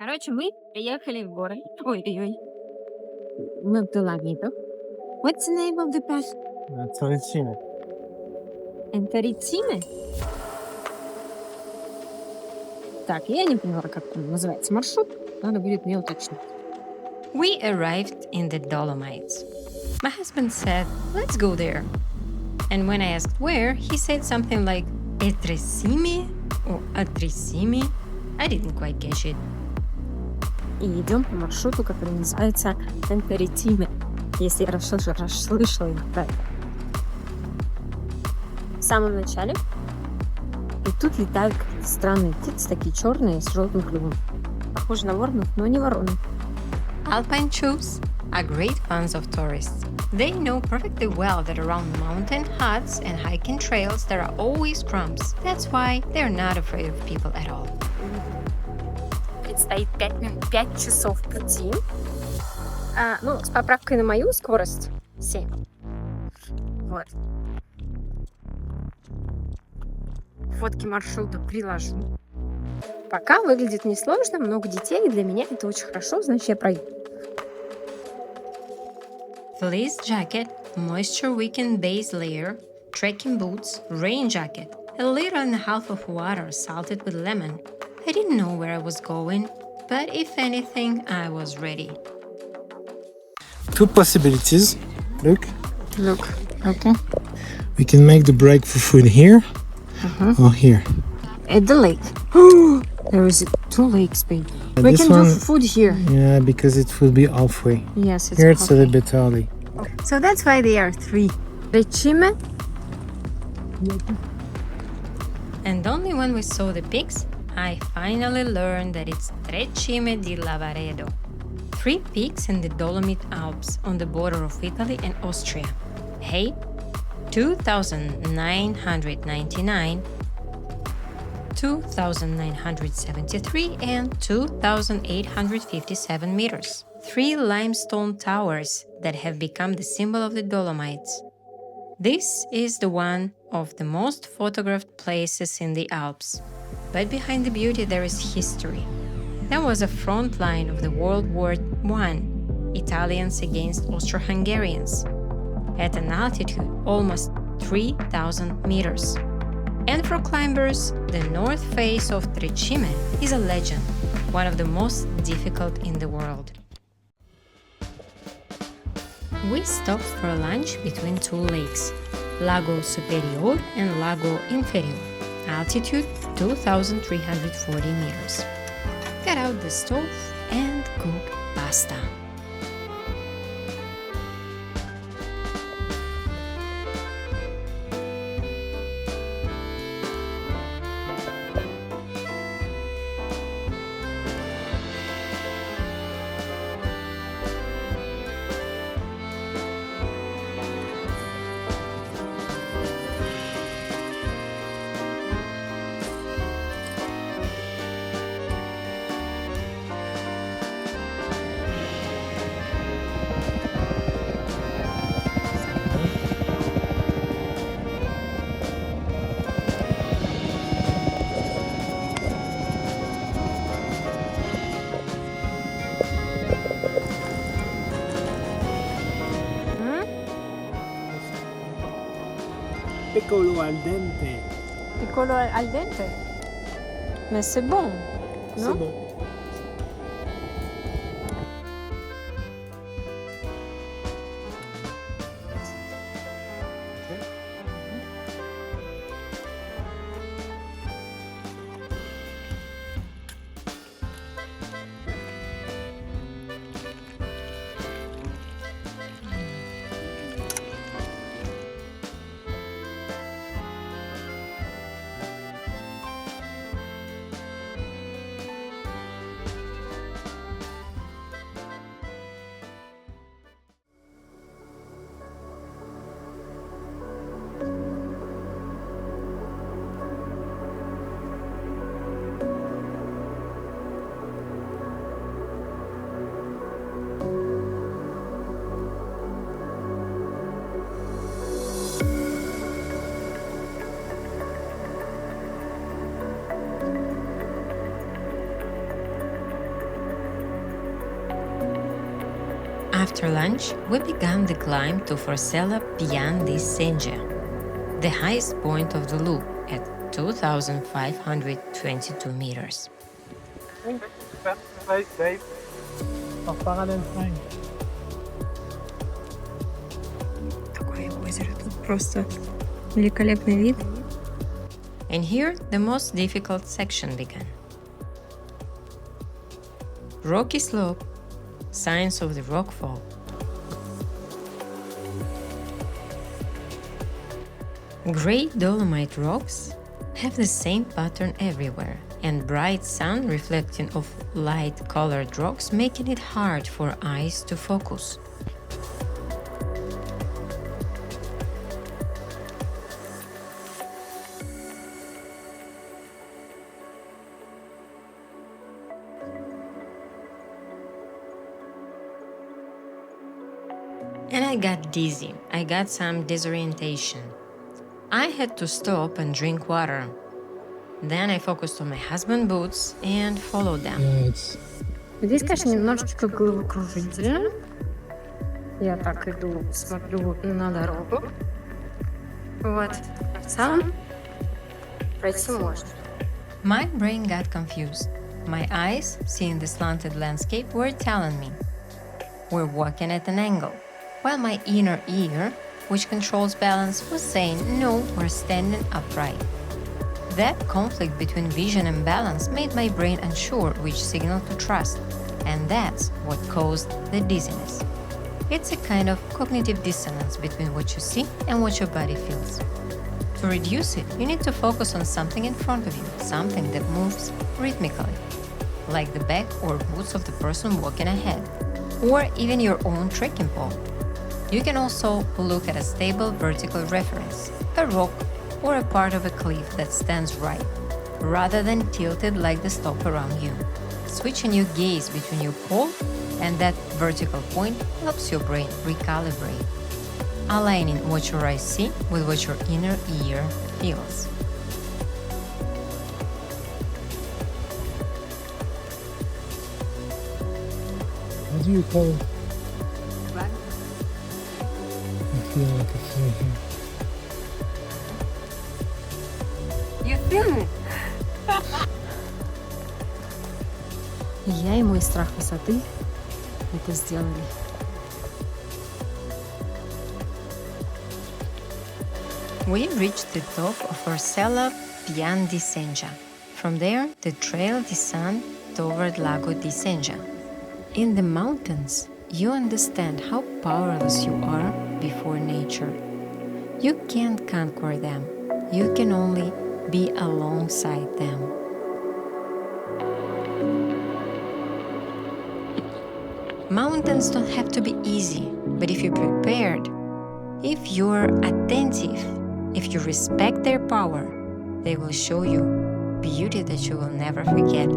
Короче, мы приехали в город. Ой-ой-ой. Мы в Dolomites. What's the name of the pass? Tre Cime. Tre Cime? Так, я не поняла, как там называется маршрут. Надо будет мне уточнить. We arrived in the Dolomites. My husband said, let's go there. And when I asked where, he said something like, "E Tre Cime?" or "A Tre Cime?" I didn't quite catch it. И идем по маршруту, который называется Tre Cime, если я расслышала его правильно. В самом начале. И тут летают какие-то странные птицы, такие черные, с желтым клювом. Похожи на воронов, но не вороны. Alpine choughs are great fans of tourists. They know perfectly well that around mountain huts and hiking trails there are always crumbs. That's why they're not afraid of people at all. Предстоит 5 часов пути. С поправкой на мою скорость 7. Вот. Фотки маршрута приложу. Пока выглядит несложно, много детей, и для меня это очень хорошо, значит, я пройду. Fleece jacket, moisture-wicking base layer, trekking boots, rain jacket, a liter and a half of water salted with lemon. I didn't know where I was going, but if anything, I was ready. Two possibilities. Look, Okay. we can make the break for food here or here. At the lake. There is 2 lakes, babe. We This can one- do food here. Yeah, because it will be halfway. Yes, it's Here it's a okay. little bit early. So that's why they are 3. Tre Cime. And only when we saw the pics, I finally learned that it's Tre Cime di Lavaredo. 3 peaks in the Dolomite Alps on the border of Italy and Austria. Height 2,999, 2,973 and 2,857 meters. 3 limestone towers that have become the symbol of the Dolomites. This is the one of the most photographed places in the Alps. But behind the beauty there is history. That was a front line of the World War I, Italians against Austro-Hungarians, at an altitude almost 3,000 meters. And for climbers, the north face of Tre Cime is a legend, one of the most difficult in the world. We stopped for lunch between 2 lakes, Lago Superior and Lago Inferior, altitude 2,340 meters. Got out the stove and cooked pasta. Piccolo al dente. Piccolo al dente. Mais c'est bon, non? C'est bon. After lunch, we began the climb to Forcella Pian di Cengia, the highest point of the loop at 2,522 meters. Такое озеро, тут просто великолепный вид. And here, the most difficult section began. Rocky slope, signs of the rock fall. Gray Dolomite rocks have the same pattern everywhere, and bright sun reflecting off light-colored rocks, making it hard for eyes to focus. And I got dizzy. I got some disorientation. I had to stop and drink water. Then I focused on my husband's boots and followed them. Yeah, it's Здесь, конечно, немножечко головокружительно. Я так иду, смотрю на дорогу. Вот. В целом, пройти можно. My brain got confused. My eyes, seeing the slanted landscape, were telling me we're walking at an angle, while my inner ear, which controls balance, was saying no, we're standing upright. That conflict between vision and balance made my brain unsure which signal to trust, and that's what caused the dizziness. It's a kind of cognitive dissonance between what you see and what your body feels. To reduce it, you need to focus on something in front of you, something that moves rhythmically, like the back or boots of the person walking ahead, or even your own trekking pole. You can also look at a stable vertical reference, a rock, or a part of a cliff that stands right, rather than tilted like the slope around you. Switching your gaze between your pole and that vertical point helps your brain recalibrate, aligning what your eyes see with what your inner ear feels. what do you call it? I feel like a fly here. You feel me? Я и мой страх высоты это сделали. We reached the top of Forcella Pian di Cengia. From there, the trail descends toward Lago di Cengia. In the mountains, you understand how powerless you are before nature. You can't conquer them. You can only be alongside them. Mountains don't have to be easy, but if you're prepared, if you're attentive, if you respect their power, they will show you beauty that you will never forget.